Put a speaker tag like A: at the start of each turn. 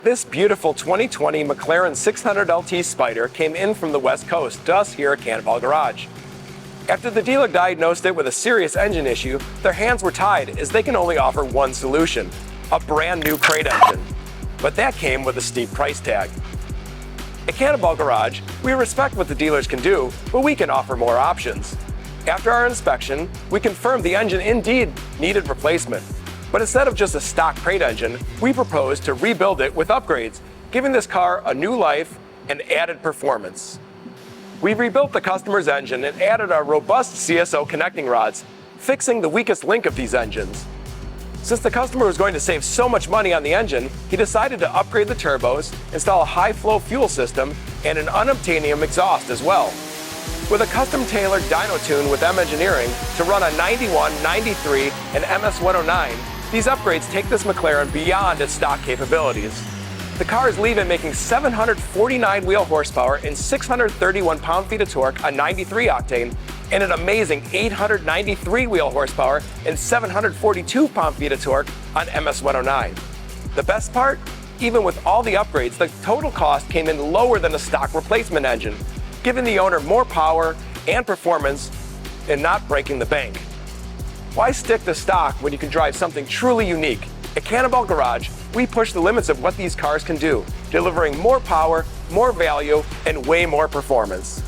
A: This beautiful 2020 McLaren 600LT Spider came in from the West Coast to us here at Cannonball Garage. After the dealer diagnosed it with a serious engine issue, their hands were tied as they can only offer one solution: a brand new crate engine. But that came with a steep price tag. At Cannonball Garage, we respect what the dealers can do, but we can offer more options. After our inspection, we confirmed the engine indeed needed replacement. But instead of just a stock crate engine, we proposed to rebuild it with upgrades, giving this car a new life and added performance. We rebuilt the customer's engine and added our robust CSO connecting rods, fixing the weakest link of these engines. Since the customer was going to save so much money on the engine, he decided to upgrade the turbos, install a high-flow fuel system, and an unobtainium exhaust as well. With a custom-tailored dyno-tune with M Engineering to run on 91, 93, and MS-109, these upgrades take this McLaren beyond its stock capabilities. The cars leave it making 749 wheel horsepower and 631 pound-feet of torque on 93 octane, and an amazing 893 wheel horsepower and 742 pound-feet of torque on MS-109. The best part? Even with all the upgrades, the total cost came in lower than a stock replacement engine, giving the owner more power and performance and not breaking the bank. Why stick to stock when you can drive something truly unique? At Cannonball Garage, we push the limits of what these cars can do, delivering more power, more value, and way more performance.